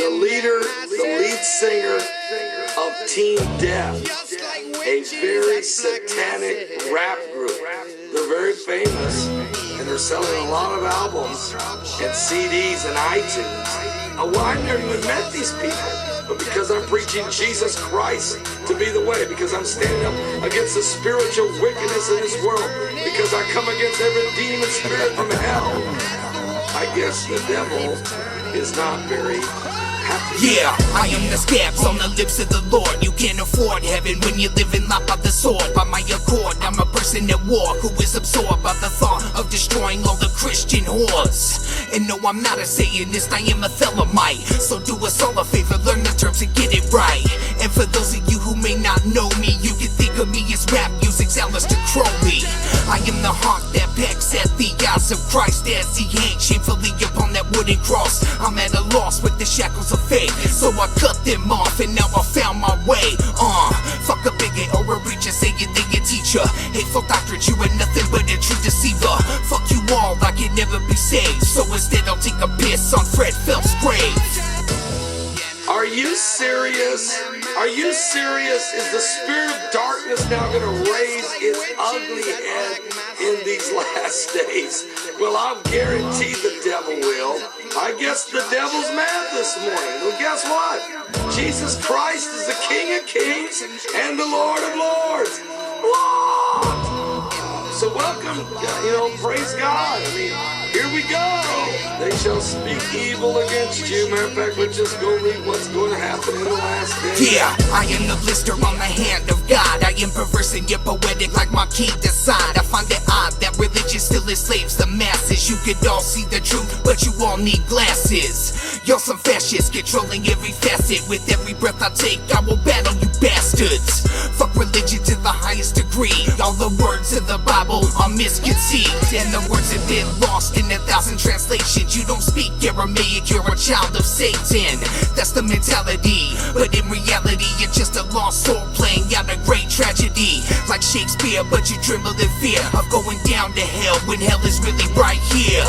the lead singer of Team Death, a very satanic rap group. They're very famous, and they're selling a lot of albums and CDs and iTunes. Well, I've never even met these people, but because I'm preaching Jesus Christ to be the way, because I'm standing up against the spiritual wickedness in this world, because I come against every demon spirit from hell, I guess the devil is not very happy. Yeah, I am the scabs on the lips of the Lord. You can't afford heaven when you're living life by the sword. By my accord, I'm a person at war who is absorbed by the thought of destroying all the Christian whores. And no, I'm not a Satanist, I am a Thelemite. So do us all a favor, learn the terms and get it right. And for those of you who may not know me, you can think of me as rap music's Aleister Crowley. I am the hawk that pecks at the eyes of Christ as he hangs shamefully upon that wooden cross. I'm at a loss with the shackles of faith, so I cut them off and now I found my way. Fuck a bigot or a preacher saying they a teacher. Hateful doctrine, you are nothing but a true deceiver. Fuck you all, I can never be saved, so instead I'll take a piss on Fred Phelps' grave. Are you serious? Are you serious? Is the spirit of darkness now going to raise its ugly head in these last days? Well, I'll guarantee the devil will. I guess the devil's mad this morning. Well, guess what? Jesus Christ is the King of Kings and the Lord of Lords. What? So welcome, praise God. I mean, here we go. They shall speak evil against you. Matter of fact, let's just go read what's going to happen in the last days. Yeah, I am the blister on the hand of God. I am perverse and yet poetic like my king decide. I find it odd that religion still enslaves the masses. You could all see the truth, but you all need glasses. You're some fascists controlling every facet. With every breath I take, I will battle you bastards. Fuck religion to the highest degree. All the words of the Bible are misconceived, and the words have been lost in 1,000 translations. You don't speak Aramaic, you're a child of Satan. That's the mentality, but in reality you're just a lost soul playing out a great tragedy. Like Shakespeare, but you tremble in fear of going down to hell when hell is really right here.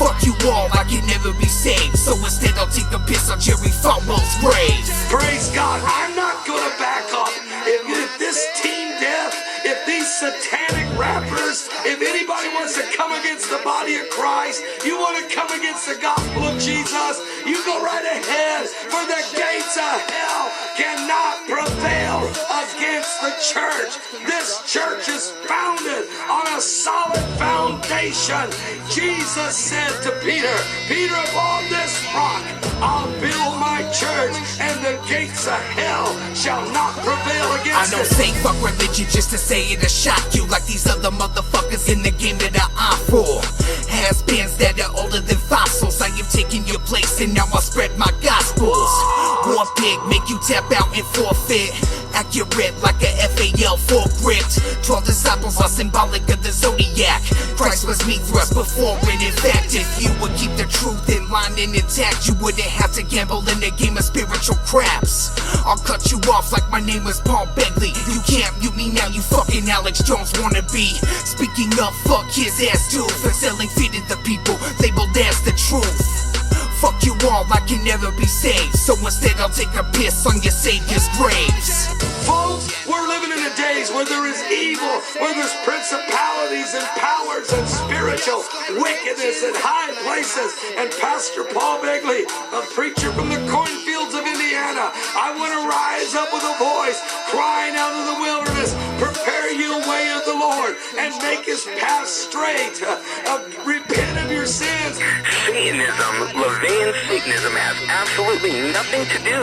Fuck you all, I can never be saved, so instead I'll take a piss on Jerry Falwell's grave. Praise God, I'm not gonna back off. If this Team Death, if these satanic rappers, if anybody wants to come against the body of Christ, you want to come against the gospel of Jesus, you go right ahead, for the gates of hell cannot prevail against the church. This church is founded on a solid foundation. Jesus said to Peter, Peter, upon this rock I'll build my church, and the gates of hell shall not prevail against it. I don't say fuck religion just to say it or shock you, like these other motherfuckers in the game that I for. Has-beens that are older than fossils. I have taken your place and now I spread my gospels. War pig, make you tap out and forfeit. Accurate like a FAL full gripped. 12 disciples are symbolic of the zodiac. Christ was me thrust before it. In fact, if you would keep the truth in line and intact, you wouldn't have to gamble in a game of spiritual craps. I'll cut you off like my name was Paul Begley. You can't mute me now, you fucking Alex Jones wannabe. Speaking of, fuck his ass too, for selling feet to the people labeled as the truth. Fuck you all, I can never be saved, so instead I'll take a piss on your savior's graves. Folks, we're living in the days where there is evil, where there's principalities and powers and spiritual wickedness in high places. And Pastor Paul Begley, a preacher from the cornfields of Indiana, I want to rise up with a voice crying out in the wilderness, prepare ye the way of the Lord and make his path straight. Repent of your sins. Satanism, Levian Satanism, has absolutely nothing to do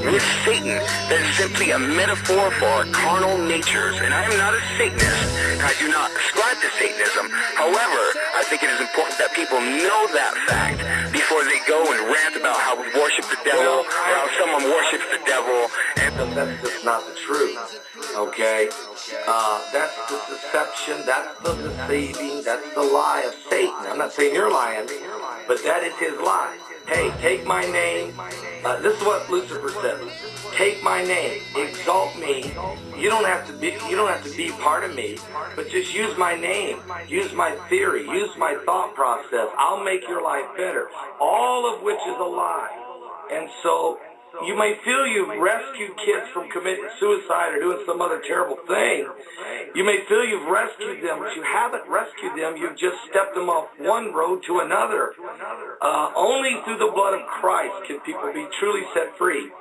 with Satan. That is simply a metaphor for our carnal natures, and I am not a Satanist. I do not ascribe to Satanism. However, I think it is important that people know that fact before they go and rant about how we worship the devil, or how someone worships the devil. And that's just not the truth, okay? That's the deception, that's the deceiving, that's the lie of Satan. I'm not saying you're lying, but that is his lie. Hey, take my name. This is what Lucifer says. Take my name, exalt me. You don't have to be part of me, but just use my name, use my theory, use my thought process. I'll make your life better. All of which is a lie. And so you may feel you've rescued kids from committing suicide or doing some other terrible thing. You may feel you've rescued them, but you haven't rescued them. You've just stepped them off one road to another. Only through the blood of Christ can people be truly set free.